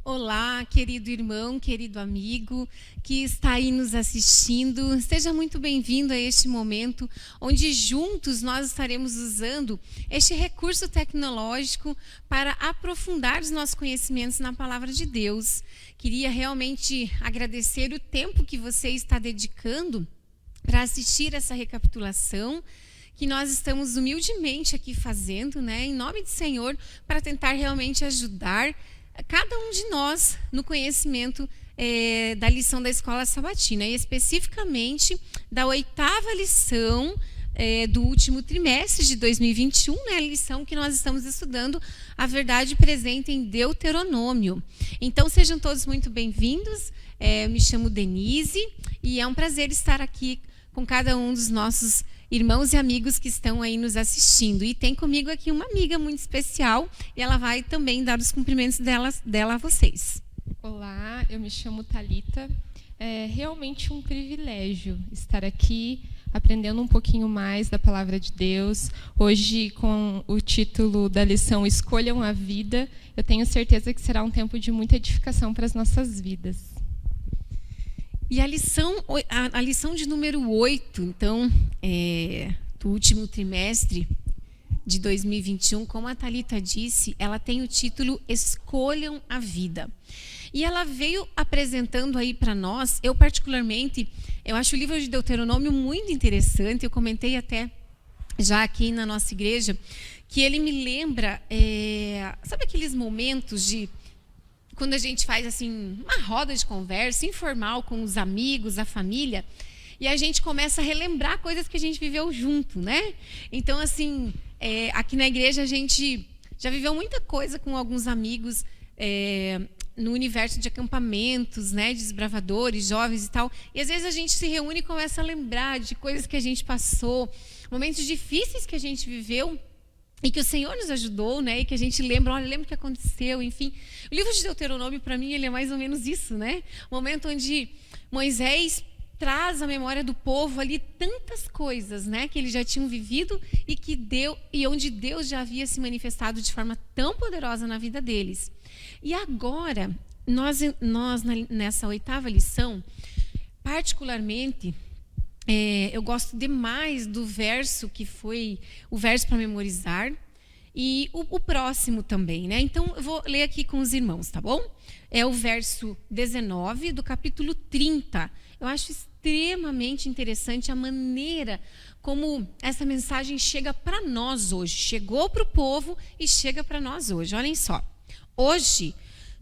Olá, querido irmão, querido amigo que está aí nos assistindo. Seja muito bem-vindo a este momento onde juntos nós estaremos usando este recurso tecnológico para aprofundar os nossos conhecimentos na palavra de Deus. Queria realmente agradecer o tempo que você está dedicando para assistir essa recapitulação que nós estamos humildemente aqui fazendo, em nome do Senhor, para tentar realmente ajudar cada um de nós no conhecimento da lição da escola sabatina, e especificamente da 8ª lição do último trimestre de 2021, a lição que nós estamos estudando, a verdade presente em Deuteronômio. Então, sejam todos muito bem-vindos. Me chamo Denise e é um prazer estar aqui com cada um dos nossos irmãos e amigos que estão aí nos assistindo. E tem comigo aqui uma amiga muito especial e ela vai também dar os cumprimentos dela a vocês. Olá, eu me chamo Thalita. É realmente um privilégio estar aqui aprendendo um pouquinho mais da palavra de Deus. Hoje, com o título da lição Escolham a Vida, eu tenho certeza que será um tempo de muita edificação para as nossas vidas. E a lição de número 8, então, do último trimestre de 2021, como a Thalita disse, ela tem o título Escolham a Vida. E ela veio apresentando aí para nós, eu particularmente, eu acho o livro de Deuteronômio muito interessante, eu comentei até já aqui na nossa igreja, que ele me lembra, sabe aqueles momentos de quando a gente faz assim uma roda de conversa informal com os amigos, a família, e a gente começa a relembrar coisas que a gente viveu junto, né? Então, assim, aqui na igreja a gente já viveu muita coisa com alguns amigos no universo de acampamentos, né, de desbravadores, jovens e tal. E às vezes a gente se reúne e começa a lembrar de coisas que a gente passou, momentos difíceis que a gente viveu, e que o Senhor nos ajudou, né? E que a gente lembra o que aconteceu, enfim. O livro de Deuteronômio, para mim, ele é mais ou menos isso, né? O momento onde Moisés traz à memória do povo ali tantas coisas, né? Que eles já tinham vivido e onde Deus já havia se manifestado de forma tão poderosa na vida deles. E agora, nós nessa 8ª lição, particularmente, eu gosto demais do verso que foi o verso para memorizar e o próximo também, né? Então, eu vou ler aqui com os irmãos, tá bom? É o verso 19 do capítulo 30. Eu acho extremamente interessante a maneira como essa mensagem chega para nós hoje. Chegou para o povo e chega para nós hoje. Olhem só. Hoje,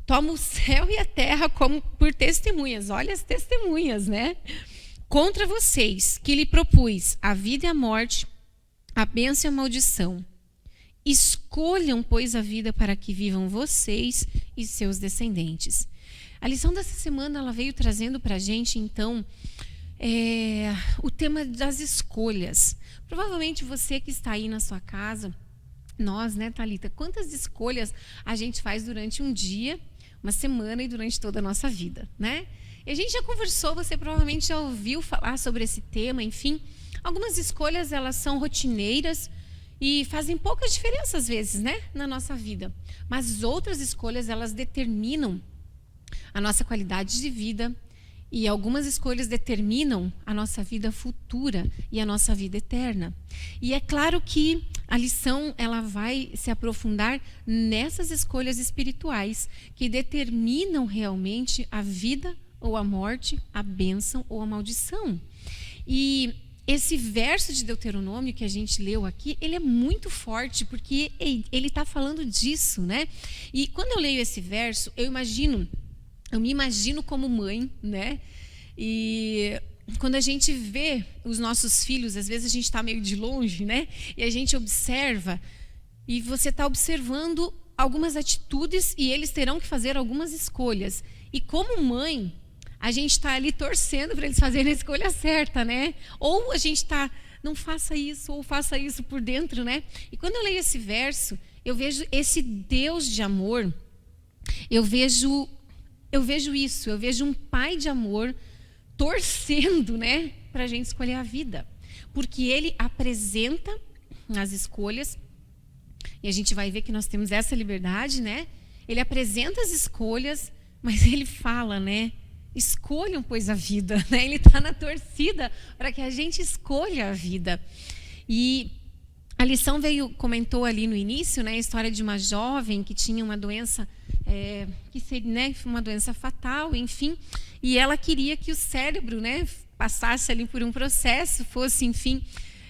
toma o céu e a terra como por testemunhas. Olha as testemunhas, né? Contra vocês, que lhe propus a vida e a morte, a bênção e a maldição. Escolham, pois, a vida para que vivam vocês e seus descendentes. A lição dessa semana ela veio trazendo para a gente, então, o tema das escolhas. Provavelmente você que está aí na sua casa, nós, né, Thalita, quantas escolhas a gente faz durante um dia, uma semana e durante toda a nossa vida, né? E a gente já conversou, você provavelmente já ouviu falar sobre esse tema, enfim. Algumas escolhas, elas são rotineiras e fazem pouca diferença às vezes, né, na nossa vida. Mas outras escolhas, elas determinam a nossa qualidade de vida e algumas escolhas determinam a nossa vida futura e a nossa vida eterna. E é claro que a lição ela vai se aprofundar nessas escolhas espirituais que determinam realmente a vida ou a morte, a bênção ou a maldição. E esse verso de Deuteronômio que a gente leu aqui, ele é muito forte, porque ele está falando disso, né? E quando eu leio esse verso, eu me imagino como mãe, né? E quando a gente vê os nossos filhos, às vezes a gente está meio de longe, né? E a gente observa, e você está observando algumas atitudes e eles terão que fazer algumas escolhas. E como mãe, a gente está ali torcendo para eles fazerem a escolha certa, né? Ou a gente está, não faça isso, ou faça isso por dentro, né? E quando eu leio esse verso, eu vejo esse Deus de amor, eu vejo isso, eu vejo um pai de amor torcendo, né, para a gente escolher a vida. Porque ele apresenta as escolhas, e a gente vai ver que nós temos essa liberdade, né? Ele apresenta as escolhas, mas ele fala, né? Escolham, pois, a vida, né? Ele está na torcida para que a gente escolha a vida. E a lição comentou ali no início, né, a história de uma jovem que tinha uma doença, que seria, né, uma doença fatal, enfim, e ela queria que o cérebro, né, passasse ali por um processo, fosse, enfim,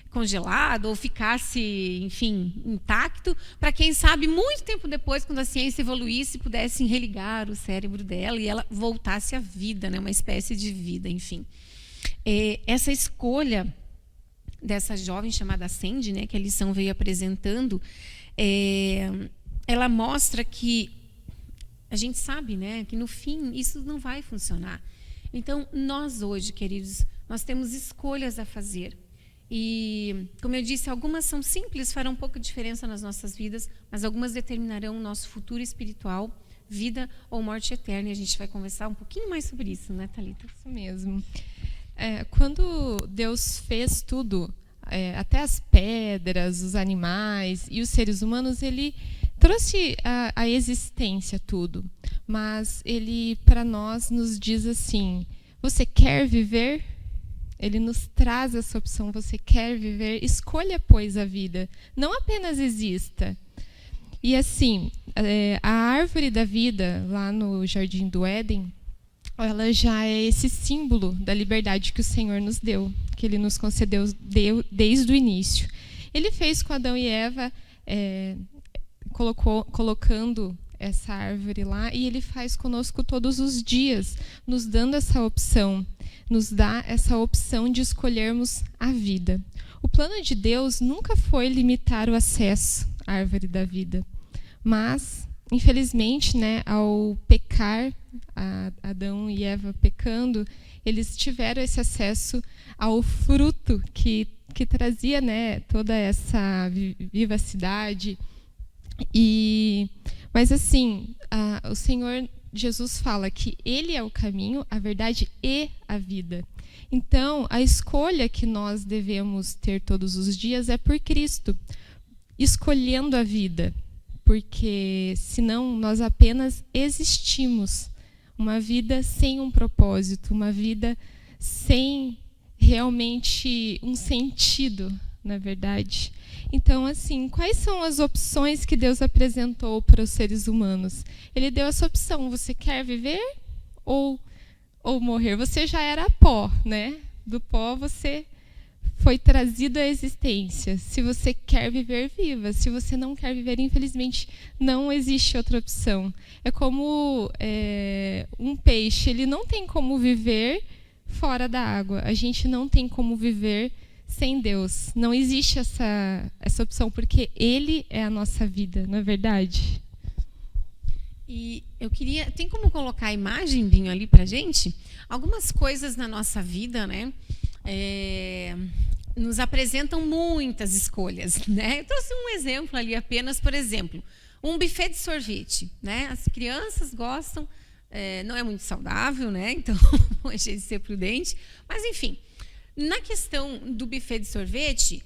congelado ou ficasse, enfim, intacto, para quem sabe, muito tempo depois, quando a ciência evoluísse, pudessem religar o cérebro dela e ela voltasse à vida, né, uma espécie de vida, enfim. Essa escolha dessa jovem chamada Sandy, né, que a lição veio apresentando, ela mostra que a gente sabe, né, que no fim isso não vai funcionar. Então, nós hoje, queridos, nós temos escolhas a fazer. E, como eu disse, algumas são simples, farão pouca diferença nas nossas vidas, mas algumas determinarão o nosso futuro espiritual, vida ou morte eterna. E a gente vai conversar um pouquinho mais sobre isso, né, Thalita? Isso mesmo. Quando Deus fez tudo, até as pedras, os animais e os seres humanos, ele trouxe a existência tudo. Mas ele, para nós, nos diz assim: você quer viver? Ele nos traz essa opção: você quer viver? Escolha, pois, a vida. Não apenas exista. E assim, a árvore da vida, lá no Jardim do Éden, ela já é esse símbolo da liberdade que o Senhor nos deu, que Ele nos concedeu desde o início. Ele fez com Adão e Eva, colocando essa árvore lá, e Ele faz conosco todos os dias, nos dando essa opção, nos dá essa opção de escolhermos a vida. O plano de Deus nunca foi limitar o acesso à árvore da vida, mas, infelizmente, né, ao pecar, Adão e Eva pecando, eles tiveram esse acesso ao fruto que trazia, né, toda essa vivacidade. Mas assim, o Senhor Jesus fala que Ele é o caminho, a verdade e a vida. Então, a escolha que nós devemos ter todos os dias é por Cristo, escolhendo a vida, porque senão nós apenas existimos. Uma vida sem um propósito, uma vida sem realmente um sentido, na verdade. Então, assim, quais são as opções que Deus apresentou para os seres humanos? Ele deu essa opção: você quer viver ou morrer? Você já era pó, né? Do pó você foi trazido à existência. Se você quer viver, viva. Se você não quer viver, infelizmente, não existe outra opção. É como um peixe. Ele não tem como viver fora da água. A gente não tem como viver sem Deus. Não existe essa opção, porque Ele é a nossa vida, não é verdade? E eu queria... Tem como colocar a imagem, Binho, ali pra gente? Algumas coisas na nossa vida, né? Nos apresentam muitas escolhas, né? Eu trouxe um exemplo ali apenas, por exemplo, um buffet de sorvete, né? As crianças gostam, não é muito saudável, né? Então, a gente ser prudente. Mas, enfim, na questão do buffet de sorvete,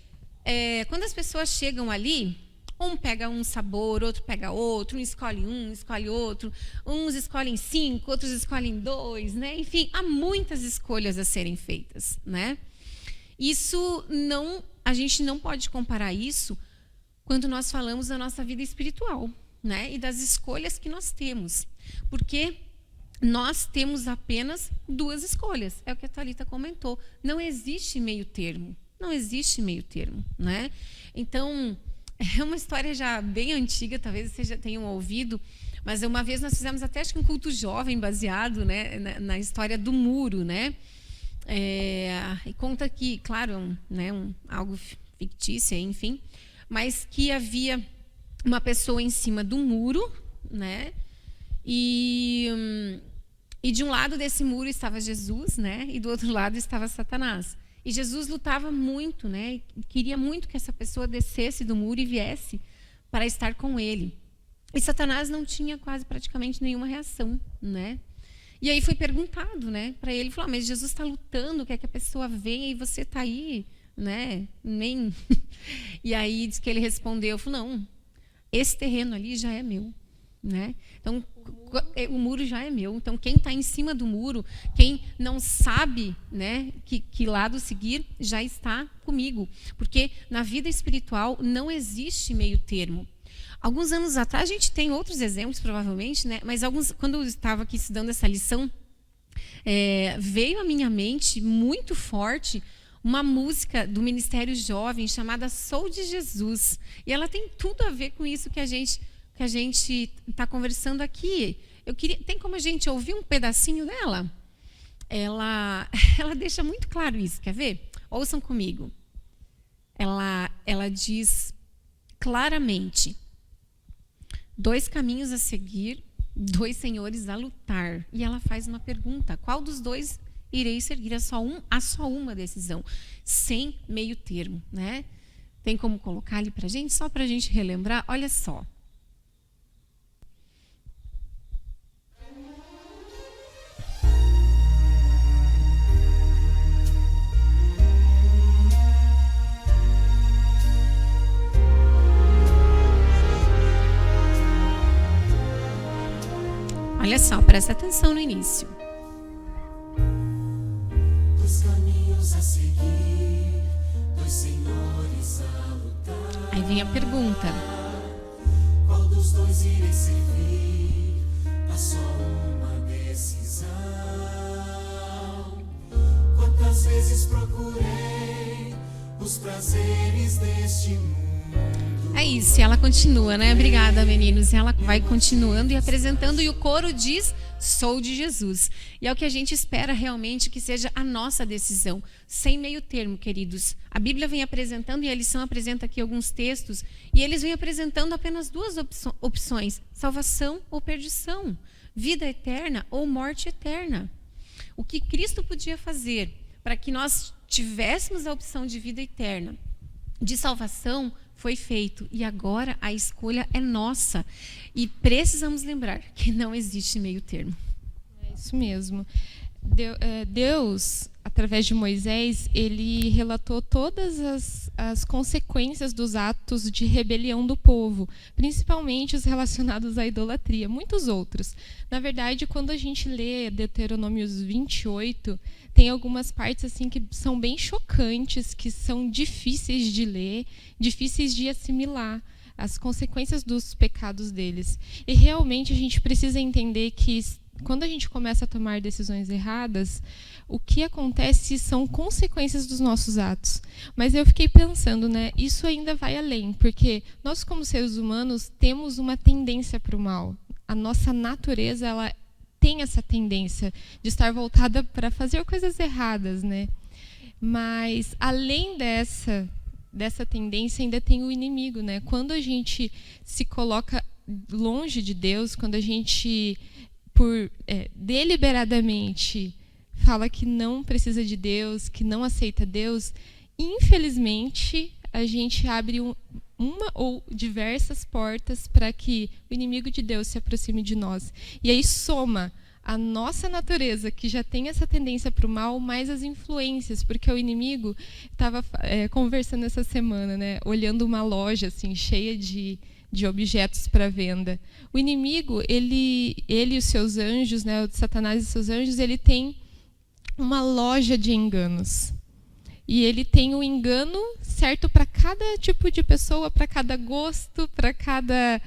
quando as pessoas chegam ali, um pega um sabor, outro pega outro, um escolhe outro, uns escolhem 5, outros escolhem 2, né? Enfim, há muitas escolhas a serem feitas, né? A gente não pode comparar isso quando nós falamos da nossa vida espiritual, né? E das escolhas que nós temos, porque nós temos apenas 2 escolhas, é o que a Thalita comentou. Não existe meio termo, né? Então, é uma história já bem antiga, talvez vocês já tenham ouvido, mas uma vez nós fizemos até acho que um culto jovem baseado, né, na história do muro, né? E conta que, claro, algo fictício, enfim, mas que havia uma pessoa em cima do muro, né? E de um lado desse muro estava Jesus, né? E do outro lado estava Satanás. E Jesus lutava muito, né? E queria muito que essa pessoa descesse do muro e viesse para estar com ele. E Satanás não tinha praticamente nenhuma reação, né? E aí foi perguntado, né, para ele, falou: mas Jesus está lutando, quer que a pessoa venha e você está aí, né? Nem. E aí diz que ele respondeu, falou: não, esse terreno ali já é meu, né? Então, o muro já é meu. Então, quem está em cima do muro, quem não sabe, né, que lado seguir, já está comigo. Porque na vida espiritual não existe meio termo. Alguns anos atrás, a gente tem outros exemplos, provavelmente, né? Mas quando eu estava aqui estudando essa lição, veio à minha mente muito forte uma música do Ministério Jovem chamada Sou de Jesus. E ela tem tudo a ver com isso que a gente está conversando aqui. Tem como a gente ouvir um pedacinho dela? Ela deixa muito claro isso, quer ver? Ouçam comigo. Ela diz claramente: 2 caminhos a seguir, 2 senhores a lutar. E ela faz uma pergunta: qual dos 2 irei seguir? Há só uma decisão, sem meio termo, né? Tem como colocar ali para a gente, só para a gente relembrar? Olha só. Olha só, presta atenção no início. 2 caminhos a seguir, 2 senhores a lutar. Aí vem a pergunta: qual dos 2 irei servir? Há só uma decisão. Quantas vezes procurei os prazeres deste mundo? É isso, e ela continua, né? Obrigada, meninos. Ela vai continuando e apresentando, e o coro diz: sou de Jesus. E é o que a gente espera realmente que seja a nossa decisão, sem meio termo, queridos. A Bíblia vem apresentando, e a lição apresenta aqui alguns textos, e eles vêm apresentando apenas 2 opções: salvação ou perdição, vida eterna ou morte eterna. O que Cristo podia fazer para que nós tivéssemos a opção de vida eterna, de salvação, foi feito, e agora a escolha é nossa. E precisamos lembrar que não existe meio termo. É isso mesmo. Deus, através de Moisés, ele relatou todas as consequências dos atos de rebelião do povo, principalmente os relacionados à idolatria, muitos outros. Na verdade, quando a gente lê Deuteronômios 28, tem algumas partes assim que são bem chocantes, que são difíceis de ler, difíceis de assimilar as consequências dos pecados deles. E realmente a gente precisa entender que quando a gente começa a tomar decisões erradas, o que acontece são consequências dos nossos atos. Mas eu fiquei pensando, né, isso ainda vai além, porque nós, como seres humanos, temos uma tendência para o mal. A nossa natureza, ela tem essa tendência de estar voltada para fazer coisas erradas, né? Mas, além dessa tendência, ainda tem o inimigo, né? Quando a gente se coloca longe de Deus, quando a gente deliberadamente fala que não precisa de Deus, que não aceita Deus, infelizmente a gente abre uma ou diversas portas para que o inimigo de Deus se aproxime de nós. E aí soma a nossa natureza, que já tem essa tendência para o mal, mais as influências, porque o inimigo estava conversando essa semana, né, olhando uma loja assim, cheia de objetos para venda. O inimigo, ele e os seus anjos, né, o Satanás e seus anjos, ele tem uma loja de enganos. E ele tem o engano certo para cada tipo de pessoa, para cada gosto, para cada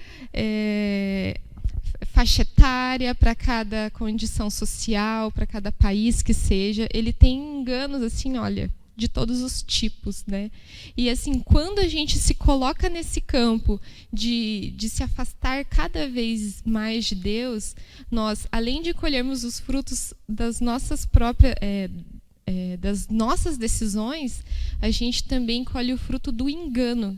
faixa etária, para cada condição social, para cada país que seja. Ele tem enganos assim, olha, de todos os tipos, né? E assim, quando a gente se coloca nesse campo de se afastar cada vez mais de Deus, nós, além de colhermos os frutos das nossas próprias das nossas decisões, a gente também colhe o fruto do engano.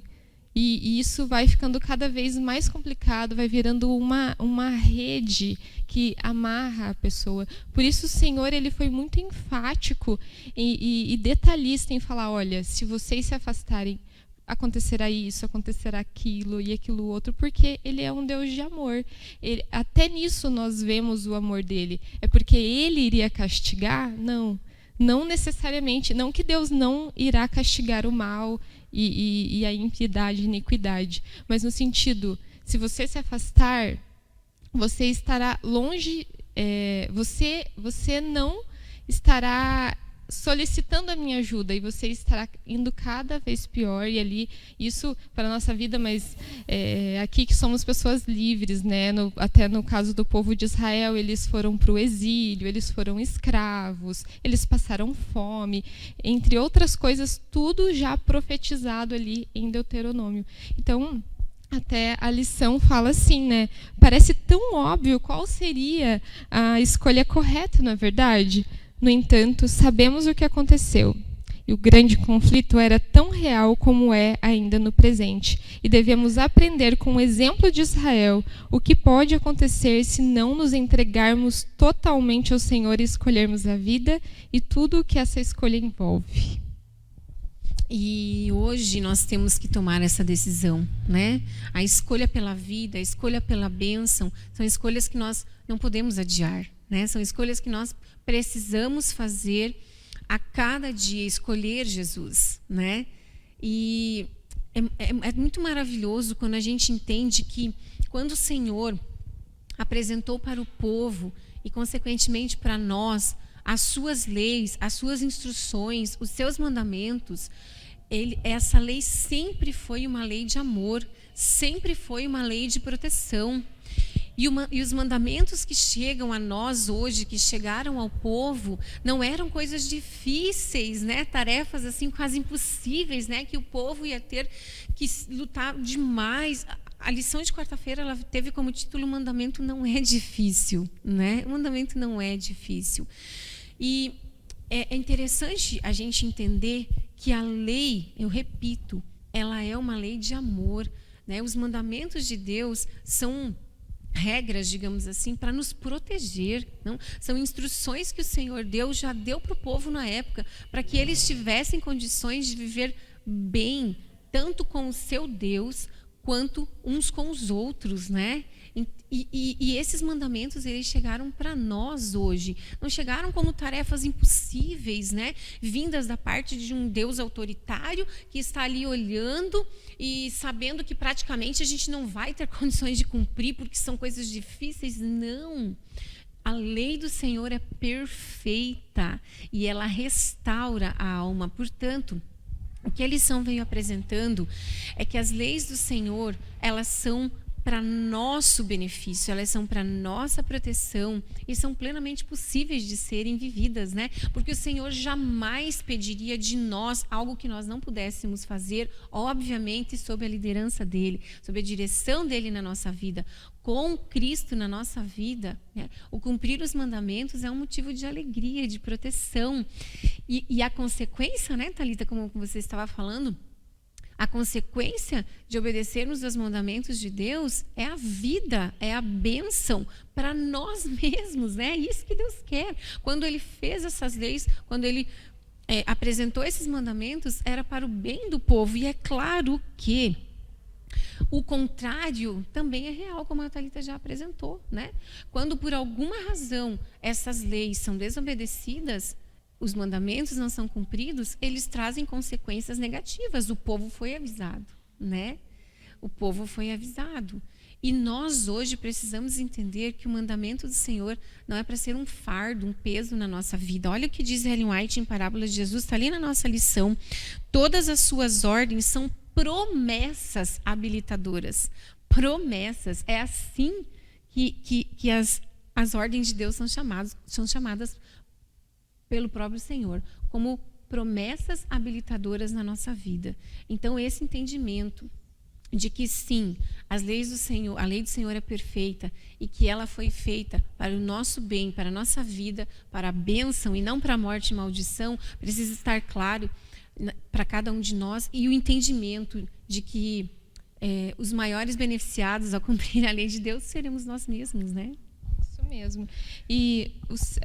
E isso vai ficando cada vez mais complicado, vai virando uma rede que amarra a pessoa. Por isso o Senhor, ele foi muito enfático e detalhista em falar: olha, se vocês se afastarem, acontecerá isso, acontecerá aquilo e aquilo outro, porque ele é um Deus de amor. Até nisso nós vemos o amor dele. É porque ele iria castigar? Não necessariamente. Não que Deus não irá castigar o mal e a impiedade, a iniquidade, mas no sentido, se você se afastar, você estará longe, você não estará solicitando a minha ajuda, e você estará indo cada vez pior. E ali, isso para a nossa vida, mas aqui que somos pessoas livres, né? Até no caso do povo de Israel, eles foram para o exílio, eles foram escravos, eles passaram fome, entre outras coisas, tudo já profetizado ali em Deuteronômio. Então, até a lição fala assim, né? Parece tão óbvio qual seria a escolha correta, na verdade. No entanto, sabemos o que aconteceu. E o grande conflito era tão real como é ainda no presente. E devemos aprender com o exemplo de Israel o que pode acontecer se não nos entregarmos totalmente ao Senhor e escolhermos a vida e tudo o que essa escolha envolve. E hoje nós temos que tomar essa decisão, né? A escolha pela vida, a escolha pela bênção, são escolhas que nós não podemos adiar, né? São escolhas que nós precisamos fazer a cada dia, escolher Jesus, né? E é muito maravilhoso quando a gente entende que quando o Senhor apresentou para o povo e consequentemente para nós as suas leis, as suas instruções, os seus mandamentos, essa lei sempre foi uma lei de amor, sempre foi uma lei de proteção. E os mandamentos que chegam a nós hoje, que chegaram ao povo, não eram coisas difíceis, né? Tarefas assim quase impossíveis, né? Que o povo ia ter que lutar demais. A lição de quarta-feira ela teve como título: o mandamento não é difícil, né? O mandamento não é difícil. E é interessante a gente entender que a lei, eu repito, ela é uma lei de amor, né? Os mandamentos de Deus são regras, digamos assim, para nos proteger, não? São instruções que o Senhor já deu para o povo na época, para que eles tivessem condições de viver bem, tanto com o seu Deus, quanto uns com os outros, né? E esses mandamentos, eles chegaram para nós hoje. Não chegaram como tarefas impossíveis, né? Vindas da parte de um Deus autoritário que está ali olhando e sabendo que praticamente a gente não vai ter condições de cumprir porque são coisas difíceis. Não. A lei do Senhor é perfeita e ela restaura a alma. Portanto, o que a lição veio apresentando é que as leis do Senhor, elas são para nosso benefício, elas são para nossa proteção e são plenamente possíveis de serem vividas, né? Porque o Senhor jamais pediria de nós algo que nós não pudéssemos fazer, obviamente sob a liderança dele, sob a direção dele na nossa vida, com Cristo na nossa vida, né? O cumprir os mandamentos é um motivo de alegria, de proteção. E a consequência, né, Thalita, como você estava falando, a consequência de obedecermos aos mandamentos de Deus é a vida, é a bênção para nós mesmos, né? É isso que Deus quer. Quando Ele fez essas leis, quando Ele apresentou esses mandamentos, era para o bem do povo. E é claro que o contrário também é real, como a Thalita já apresentou, né? Quando por alguma razão essas leis são desobedecidas, os mandamentos não são cumpridos, eles trazem consequências negativas. O povo foi avisado, né? O povo foi avisado. E nós hoje precisamos entender que o mandamento do Senhor não é para ser um fardo, um peso na nossa vida. Olha o que diz Ellen White em Parábolas de Jesus, está ali na nossa lição. Todas as suas ordens são promessas habilitadoras. Promessas. É assim que as ordens de Deus são chamadas pelo próprio Senhor, como promessas habilitadoras na nossa vida. Então, esse entendimento de que sim, as leis do Senhor, a lei do Senhor é perfeita e que ela foi feita para o nosso bem, para a nossa vida, para a bênção e não para a morte e maldição, precisa estar claro para cada um de nós, e o entendimento de que os maiores beneficiados ao cumprir a lei de Deus seremos nós mesmos, né? Mesmo. E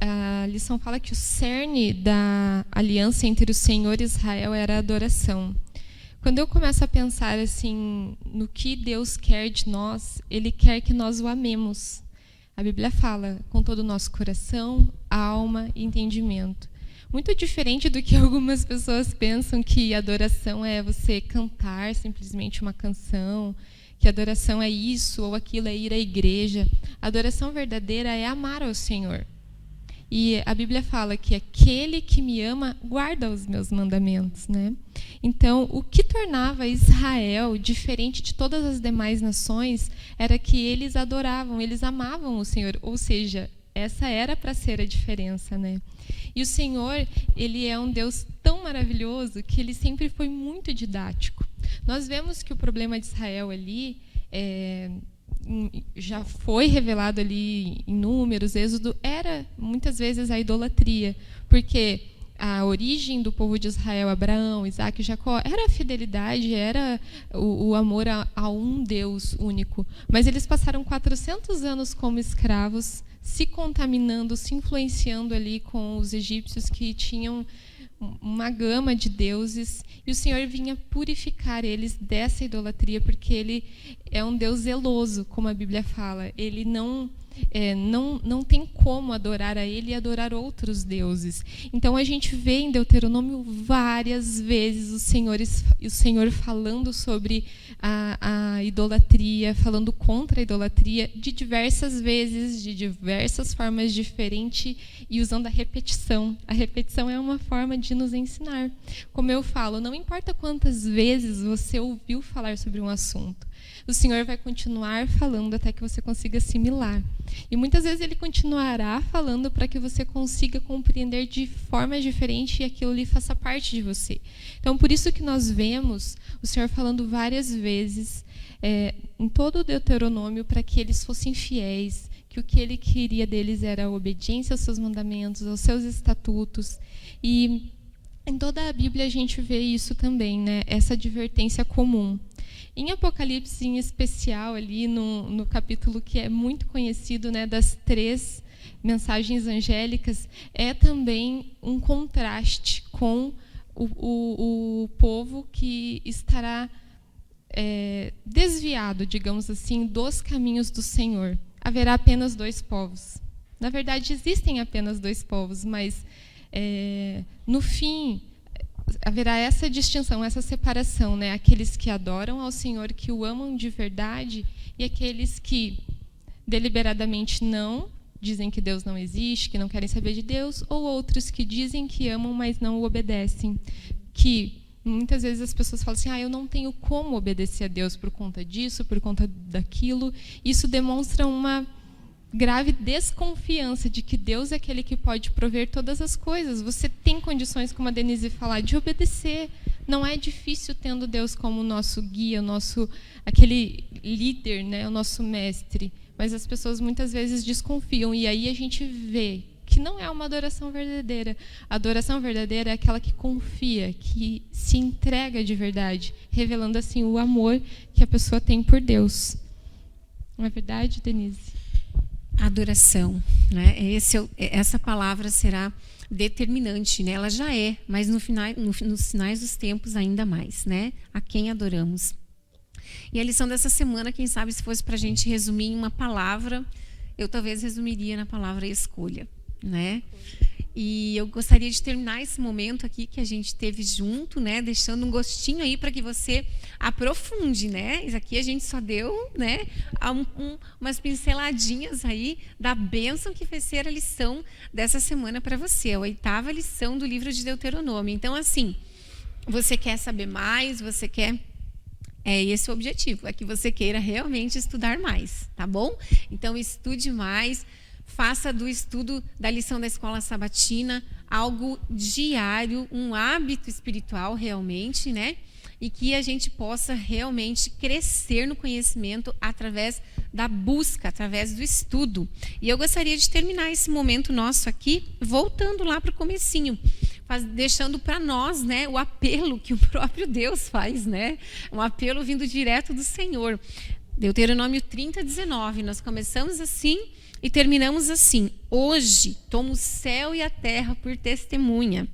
a lição fala que o cerne da aliança entre o Senhor e Israel era a adoração. Quando eu começo a pensar assim no que Deus quer de nós, Ele quer que nós o amemos. A Bíblia fala com todo o nosso coração, alma e entendimento. Muito diferente do que algumas pessoas pensam, que adoração é você cantar simplesmente uma canção, que adoração é isso ou aquilo, é ir à igreja. A adoração verdadeira é amar ao Senhor. E a Bíblia fala que aquele que me ama guarda os meus mandamentos, né? Então, o que tornava Israel diferente de todas as demais nações era que eles adoravam, eles amavam o Senhor. Ou seja, essa era para ser a diferença, né? E o Senhor, ele é um Deus tão maravilhoso que ele sempre foi muito didático. Nós vemos que o problema de Israel ali já foi revelado ali em Números, Êxodo, era muitas vezes a idolatria, porque a origem do povo de Israel, Abraão, Isaac e Jacó, era a fidelidade, era o amor a um Deus único. Mas eles passaram 400 anos como escravos, se contaminando, se influenciando ali com os egípcios que tinham uma gama de deuses, e o Senhor vinha purificar eles dessa idolatria, porque ele é um Deus zeloso, como a Bíblia fala. Ele não tem como adorar a ele e adorar outros deuses. Então a gente vê em Deuteronômio várias vezes o Senhor falando sobre a idolatria, falando contra a idolatria, de diversas vezes, de diversas formas diferentes, e usando a repetição. A repetição é uma forma de nos ensinar. Como eu falo, não importa quantas vezes você ouviu falar sobre um assunto, o Senhor vai continuar falando até que você consiga assimilar. E muitas vezes ele continuará falando para que você consiga compreender de formas diferentes e aquilo lhe faça parte de você. Então, por isso que nós vemos o Senhor falando várias vezes em todo o Deuteronômio para que eles fossem fiéis, que o que ele queria deles era a obediência aos seus mandamentos, aos seus estatutos. E em toda a Bíblia a gente vê isso também, né? Essa advertência comum. Em Apocalipse, em especial, ali no capítulo que é muito conhecido, né, das 3 mensagens angélicas, é também um contraste com o povo que estará desviado, digamos assim, dos caminhos do Senhor. Haverá apenas 2 povos. Na verdade, existem apenas 2 povos, mas no fim haverá essa distinção, essa separação, né? Aqueles que adoram ao Senhor, que o amam de verdade, e aqueles que deliberadamente não, dizem que Deus não existe, que não querem saber de Deus, ou outros que dizem que amam, mas não o obedecem. Que muitas vezes as pessoas falam assim, eu não tenho como obedecer a Deus por conta disso, por conta daquilo. Isso demonstra uma grave desconfiança de que Deus é aquele que pode prover todas as coisas. Você tem condições, como a Denise falar, de obedecer. Não é difícil tendo Deus como nosso guia, aquele líder, né, o nosso mestre. Mas as pessoas muitas vezes desconfiam, e aí a gente vê que não é uma adoração verdadeira. A adoração verdadeira é aquela que confia, que se entrega de verdade, revelando assim o amor que a pessoa tem por Deus. Não é verdade, Denise? Adoração, né? Essa palavra será determinante, né? Ela já é, mas nos finais dos tempos ainda mais, né? A quem adoramos. E a lição dessa semana, quem sabe, se fosse para a gente resumir em uma palavra, eu talvez resumiria na palavra escolha, né? E eu gostaria de terminar esse momento aqui que a gente teve junto, né, deixando um gostinho aí para que você aprofunde, né? Isso aqui a gente só deu, né, umas pinceladinhas aí da bênção que vai ser a lição dessa semana para você, a 8ª lição do livro de Deuteronômio. Então, assim, você quer saber mais, você quer... esse o objetivo, é que você queira realmente estudar mais, tá bom? Então, estude mais. Faça do estudo da lição da escola sabatina algo diário, um hábito espiritual realmente, né? E que a gente possa realmente crescer no conhecimento através da busca, através do estudo. E eu gostaria de terminar esse momento nosso aqui, voltando lá para o comecinho, deixando para nós, né, o apelo que o próprio Deus faz, né? Um apelo vindo direto do Senhor. Deuteronômio 30:19, nós começamos assim e terminamos assim: hoje tomo o céu e a terra por testemunhas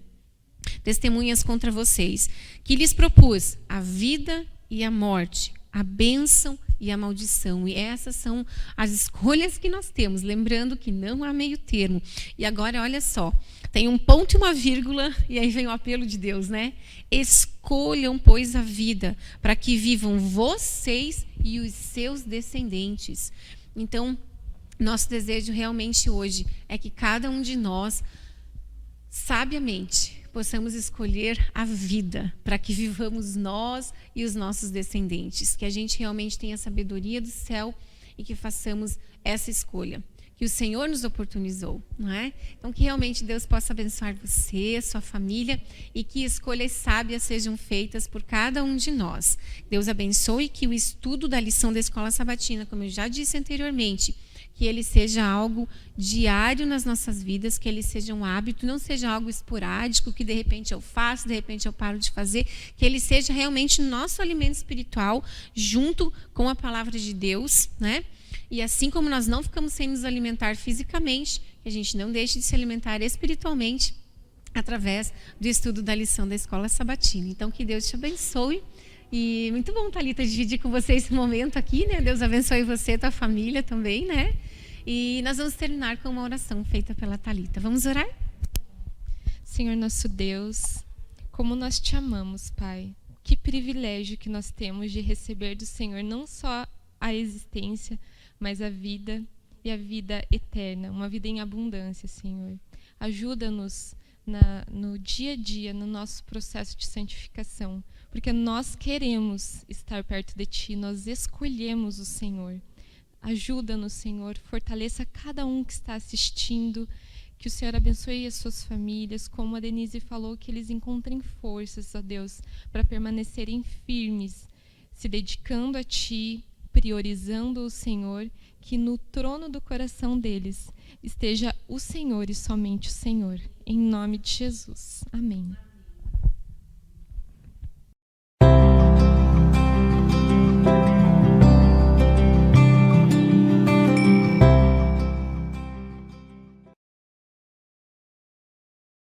contra vocês, que lhes propus a vida e a morte, a bênção e a maldição. E essas são as escolhas que nós temos, lembrando que não há meio termo. E agora, olha só, tem um ponto e uma vírgula, e aí vem o apelo de Deus, né? Escolham, pois, a vida, para que vivam vocês e os seus descendentes. Então, nosso desejo realmente hoje é que cada um de nós, sabiamente, possamos escolher a vida, para que vivamos nós e os nossos descendentes. Que a gente realmente tenha a sabedoria do céu e que façamos essa escolha que o Senhor nos oportunizou, não é? Então, que realmente Deus possa abençoar você, sua família, e que escolhas sábias sejam feitas por cada um de nós. Deus abençoe, que o estudo da lição da Escola Sabatina, como eu já disse anteriormente, que ele seja algo diário nas nossas vidas, que ele seja um hábito, não seja algo esporádico, que de repente eu faço, de repente eu paro de fazer, que ele seja realmente nosso alimento espiritual, junto com a palavra de Deus, né? E assim como nós não ficamos sem nos alimentar fisicamente, que a gente não deixe de se alimentar espiritualmente através do estudo da lição da Escola Sabatina. Então, que Deus te abençoe. E muito bom, Thalita, dividir com você esse momento aqui, né? Deus abençoe você e tua família também, né? E nós vamos terminar com uma oração feita pela Thalita. Vamos orar? Senhor nosso Deus, como nós te amamos, Pai. Que privilégio que nós temos de receber do Senhor não só a existência, mas a vida e a vida eterna, uma vida em abundância, Senhor. Ajuda-nos no dia a dia, no nosso processo de santificação, porque nós queremos estar perto de Ti, nós escolhemos o Senhor. Ajuda-nos, Senhor, fortaleça cada um que está assistindo, que o Senhor abençoe as suas famílias, como a Denise falou, que eles encontrem forças, ó Deus, para permanecerem firmes, se dedicando a Ti, priorizando o Senhor, que no trono do coração deles esteja o Senhor e somente o Senhor. Em nome de Jesus. Amém.